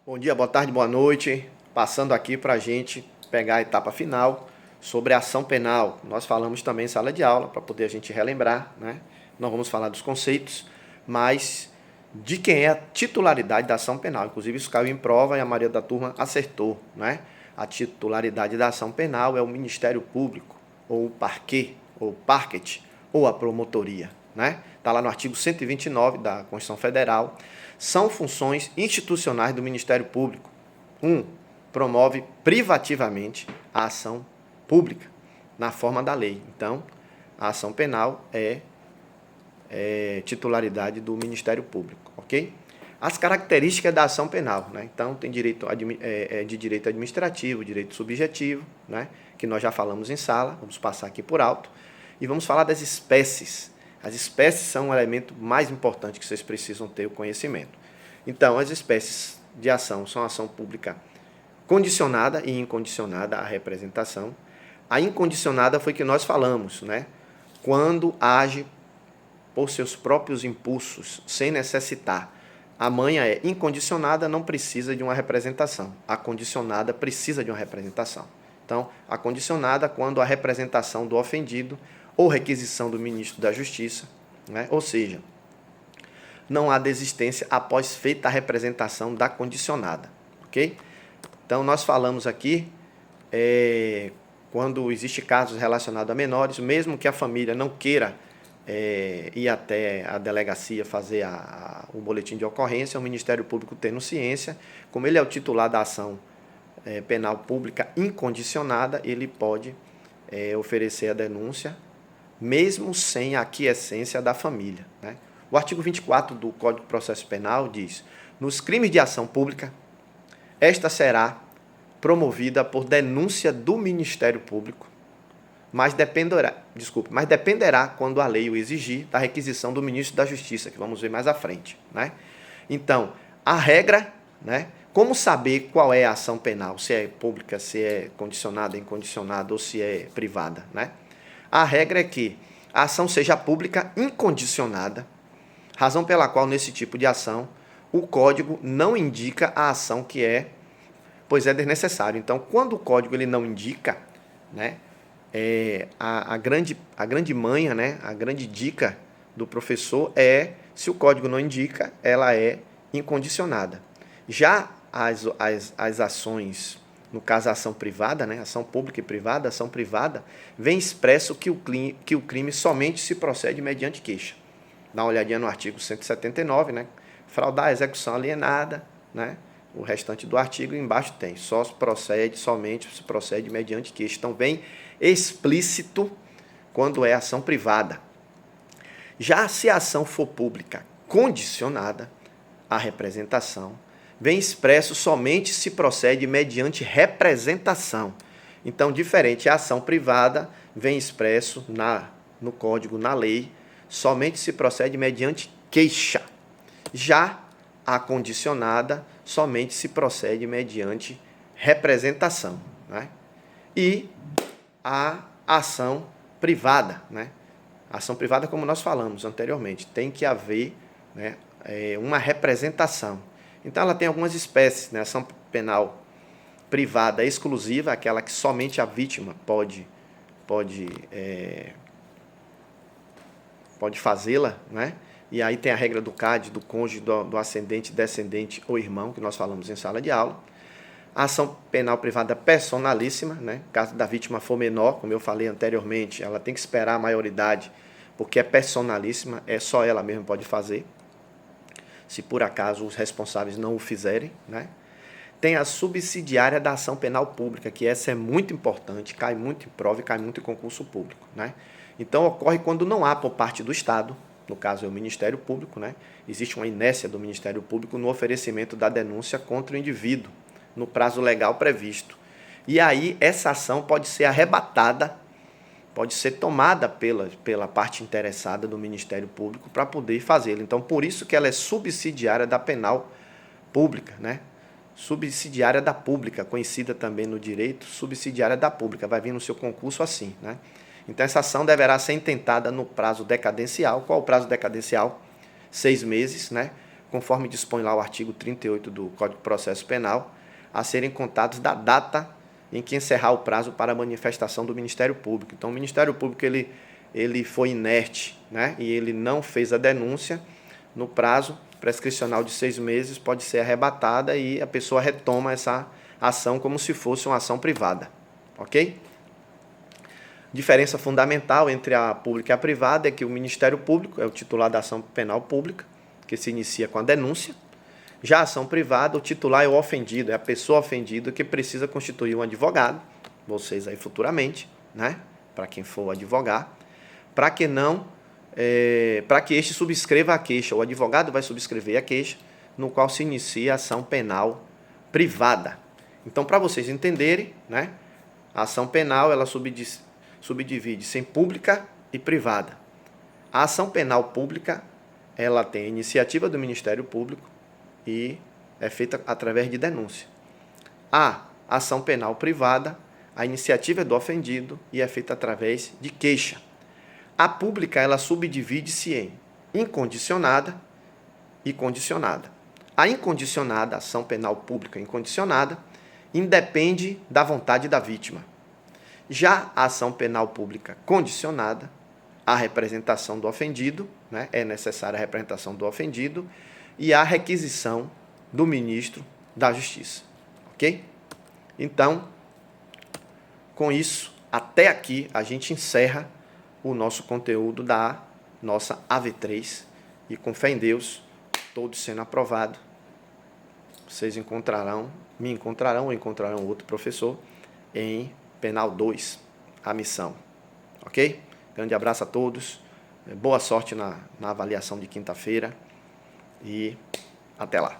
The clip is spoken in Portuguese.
Bom dia, boa tarde, boa noite. Passando aqui para a gente pegar a etapa final sobre a ação penal. Nós falamos também em sala de aula, para poder a gente relembrar, né? Não vamos falar dos conceitos, mas de quem é a titularidade da ação penal. Inclusive, isso caiu em prova e a maioria da turma acertou, né? A titularidade da ação penal é o Ministério Público, ou o Parquet, ou o Parquet, ou a promotoria, né? Está lá no artigo 129 da Constituição Federal. São funções institucionais do Ministério Público. 1. Promove privativamente a ação pública, na forma da lei. Então, a ação penal é titularidade do Ministério Público, ok? As características da ação penal, né? Então, tem direito de direito administrativo, direito subjetivo, né? Que nós já falamos em sala, vamos passar aqui por alto. E vamos falar das espécies. As espécies são um elemento mais importante que vocês precisam ter o conhecimento. Então, as espécies de ação são a ação pública condicionada e incondicionada à representação. A incondicionada foi que nós falamos, né? Quando age por seus próprios impulsos, sem necessitar. A manha é incondicionada, não precisa de uma representação. A condicionada precisa de uma representação. Então, a condicionada, quando a representação do ofendido ou requisição do ministro da Justiça, né? Ou seja, não há desistência após feita a representação da condicionada, ok? Então, nós falamos aqui, quando existe casos relacionados a menores, mesmo que a família não queira ir até a delegacia fazer o boletim de ocorrência, o Ministério Público tendo ciência, como ele é o titular da ação penal pública incondicionada, ele pode oferecer a denúncia, mesmo sem a aquiescência da família, né? O artigo 24 do Código de Processo Penal diz: nos crimes de ação pública, esta será promovida por denúncia do Ministério Público, mas dependerá, quando a lei o exigir, da requisição do ministro da Justiça, que vamos ver mais à frente, né? Então, a regra, né? Como saber qual é a ação penal, se é pública, se é condicionada, incondicionada ou se é privada, né? A regra é que a ação seja pública incondicionada, razão pela qual, nesse tipo de ação, o Código não indica a ação que é, pois é desnecessário. Então, quando o Código ele não indica, né, a grande manha, né, a grande dica do professor é, se o Código não indica, ela é incondicionada. Já as ações, no caso a ação privada, né, ação pública e privada, ação privada, vem expresso que o crime somente se procede mediante queixa. Dá uma olhadinha no artigo 179, né? Fraudar a execução alienada, né? O restante do artigo embaixo tem, somente se procede mediante queixa. Então, vem explícito quando é ação privada. Já se a ação for pública condicionada à representação, vem expresso somente se procede mediante representação. Então, diferente, a ação privada vem expresso no Código, na lei, somente se procede mediante queixa. Já a condicionada somente se procede mediante representação, né? E a ação privada, né? A ação privada, como nós falamos anteriormente, tem que haver, né, uma representação. Então, ela tem algumas espécies, né? Ação penal privada exclusiva, aquela que somente a vítima pode fazê-la, né? E aí tem a regra do CAD, do cônjuge, do ascendente, descendente ou irmão, que nós falamos em sala de aula. A ação penal privada personalíssima, né? Caso da vítima for menor, como eu falei anteriormente, ela tem que esperar a maioridade, porque é personalíssima, só ela mesma pode fazer, se por acaso os responsáveis não o fizerem, né? Tem a subsidiária da ação penal pública, que essa é muito importante, cai muito em prova e cai muito em concurso público, né? Então, ocorre quando não há por parte do Estado, no caso é o Ministério Público, né? Existe uma inércia do Ministério Público no oferecimento da denúncia contra o indivíduo, no prazo legal previsto. E aí, essa ação pode ser arrebatada, pode ser tomada pela parte interessada do Ministério Público para poder fazê-lo. Então, por isso que ela é subsidiária da penal pública, né? Subsidiária da pública, conhecida também no direito, subsidiária da pública, vai vir no seu concurso assim, né? Então, essa ação deverá ser intentada no prazo decadencial. Qual é o prazo decadencial? 6 meses, né? conforme dispõe lá o artigo 38 do Código de Processo Penal, a serem contados da data em que encerrar o prazo para a manifestação do Ministério Público. Então, o Ministério Público ele foi inerte, né, e ele não fez a denúncia, no prazo prescricional de 6 meses pode ser arrebatada e a pessoa retoma essa ação como se fosse uma ação privada. Ok? Diferença fundamental entre a pública e a privada é que o Ministério Público é o titular da ação penal pública, que se inicia com a denúncia. Já a ação privada, o titular é o ofendido, é a pessoa ofendida que precisa constituir um advogado, vocês aí futuramente, né, para quem for advogar, para que este subscreva a queixa. O advogado vai subscrever a queixa, no qual se inicia a ação penal privada. Então, para vocês entenderem, né, a ação penal ela subdivide-se em pública e privada. A ação penal pública ela tem a iniciativa do Ministério Público e é feita através de denúncia. A ação penal privada, a iniciativa é do ofendido e é feita através de queixa. A pública ela subdivide-se em incondicionada e condicionada. A incondicionada, a ação penal pública incondicionada, independe da vontade da vítima. Já a ação penal pública condicionada, a representação do ofendido, né, é necessária a representação do ofendido e a requisição do ministro da Justiça. Ok? Então, com isso, até aqui a gente encerra o nosso conteúdo da nossa AV3 e com fé em Deus, todos sendo aprovados, vocês me encontrarão ou encontrarão outro professor em Penal 2, a missão. Ok? Grande abraço a todos, boa sorte na avaliação de quinta-feira e até lá.